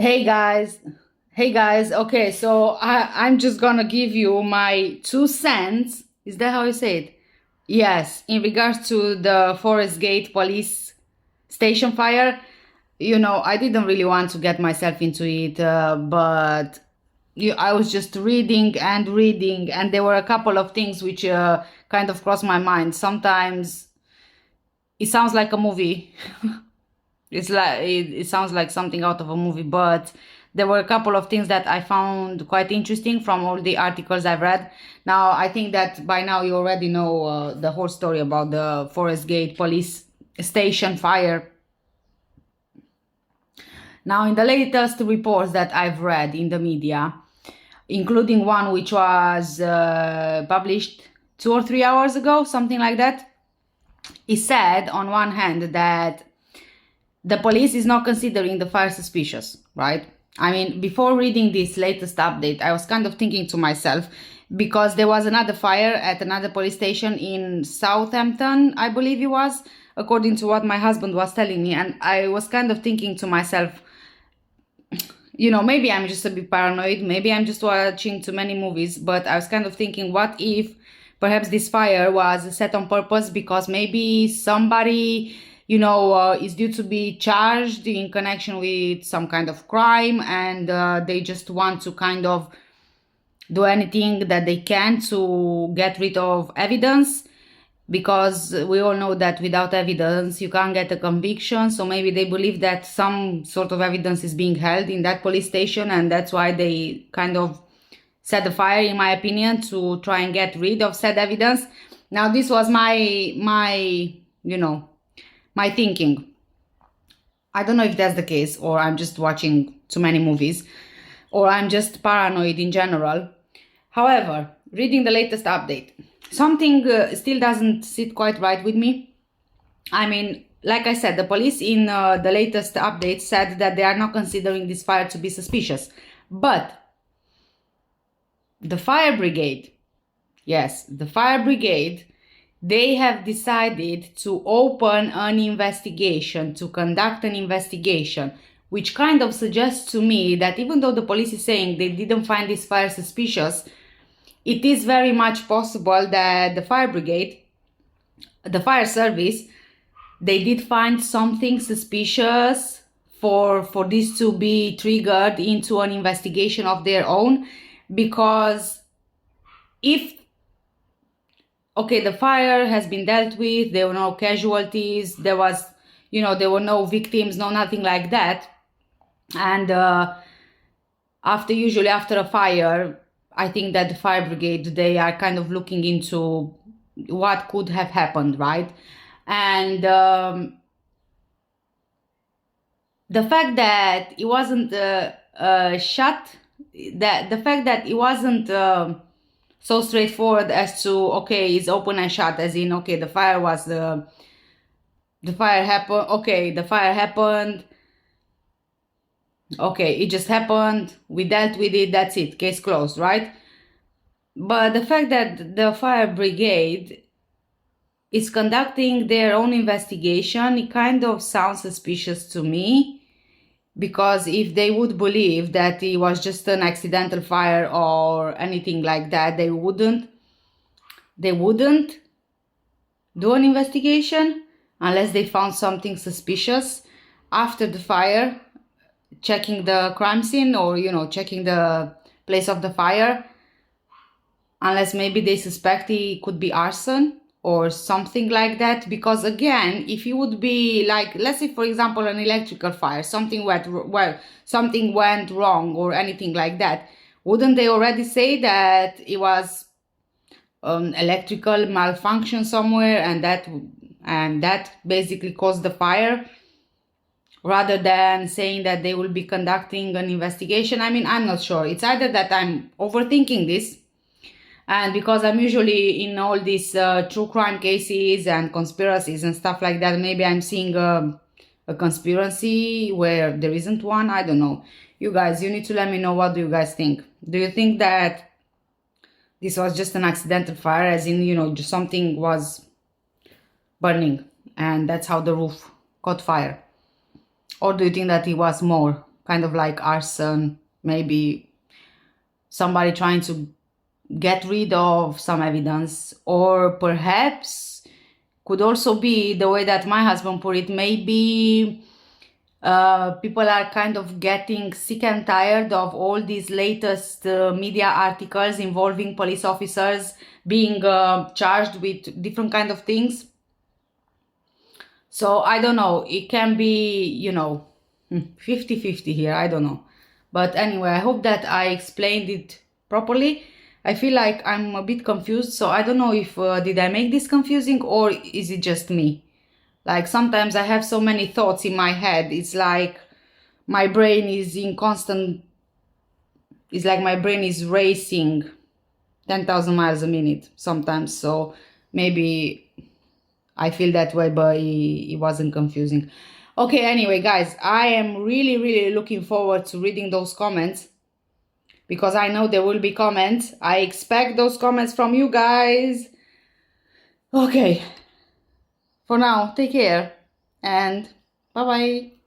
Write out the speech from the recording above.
Hey guys, hey guys. Okay, so I'm just gonna give you my 2 cents. Is that how you say it? Yes, in regards to the Forest Gate police station fire. I didn't really want to get myself into it, but I was just reading, and there were a couple of things which kind of crossed my mind. Sometimes it sounds like a movie. It sounds like something out of a movie, but there were a couple of things that I found quite interesting from all the articles I've read. Now, I think that by now you already know the whole story about the Forest Gate police station fire. Now, in the latest reports that I've read in the media, including one which was published 2 or 3 hours ago, something like that, it said on one hand that the police is not considering the fire suspicious, right? I mean, before reading this latest update, I was kind of thinking to myself, because there was another fire at another police station in Southampton, I believe it was, according to what my husband was telling me. And I was kind of thinking to myself, maybe I'm just a bit paranoid, maybe I'm just watching too many movies, but I was kind of thinking, what if perhaps this fire was set on purpose because maybe somebody is due to be charged in connection with some kind of crime, and they just want to kind of do anything that they can to get rid of evidence, because we all know that without evidence you can't get a conviction. So maybe they believe that some sort of evidence is being held in that police station, and that's why they kind of set the fire, in my opinion, to try and get rid of said evidence. Now, this was my thinking. I don't know if that's the case, or I'm just watching too many movies, or I'm just paranoid in general. However, reading the latest update, something still doesn't sit quite right with me. I mean, like I said, the police in the latest update said that they are not considering this fire to be suspicious. But the fire brigade, yes, the fire brigade, they have decided to open an investigation, to conduct an investigation, which kind of suggests to me that even though the police is saying they didn't find this fire suspicious, it is very much possible that the fire brigade, the fire service, they did find something suspicious for this to be triggered into an investigation of their own. Because if, okay, the fire has been dealt with, there were no casualties, there were no victims, no nothing like that. And usually after a fire, I think that the fire brigade, they are kind of looking into what could have happened, right? And the fact that it wasn't shut, that the fact that it wasn't so straightforward as to, okay, it's open and shut, as in, okay, the fire happened, okay, the fire happened, okay, it just happened, we dealt with it, that's it, case closed, right? But the fact that the fire brigade is conducting their own investigation, it kind of sounds suspicious to me. Because if they would believe that it was just an accidental fire or anything like that, they wouldn't do an investigation unless they found something suspicious after the fire, checking the crime scene, or checking the place of the fire, unless maybe they suspect it could be arson or something like that. Because again, if you would be like, let's say for example an electrical fire, something went wrong or anything like that, wouldn't they already say that it was electrical malfunction somewhere, and that basically caused the fire, rather than saying that they will be conducting an investigation? I mean, I'm not sure. It's either that I'm overthinking this, and because I'm usually in all these true crime cases and conspiracies and stuff like that, maybe I'm seeing a conspiracy where there isn't one. I don't know. You guys, you need to let me know, what do you guys think? Do you think that this was just an accidental fire, as in, just something was burning and that's how the roof caught fire? Or do you think that it was more kind of like arson, maybe somebody trying to get rid of some evidence, or perhaps could also be the way that my husband put it, maybe people are kind of getting sick and tired of all these latest media articles involving police officers being charged with different kind of things. So I don't know, it can be, you know, 50-50 here, I don't know. But anyway, I hope that I explained it properly. I feel like I'm a bit confused, so I don't know if did I make this confusing or is it just me? Like sometimes I have so many thoughts in my head, it's like my brain is in constant, it's like my brain is racing 10,000 miles a minute sometimes, so maybe I feel that way, but it wasn't confusing. Okay, anyway, guys, I am really looking forward to reading those comments, because I know there will be comments. I expect those comments from you guys. Okay, for now, take care and bye-bye.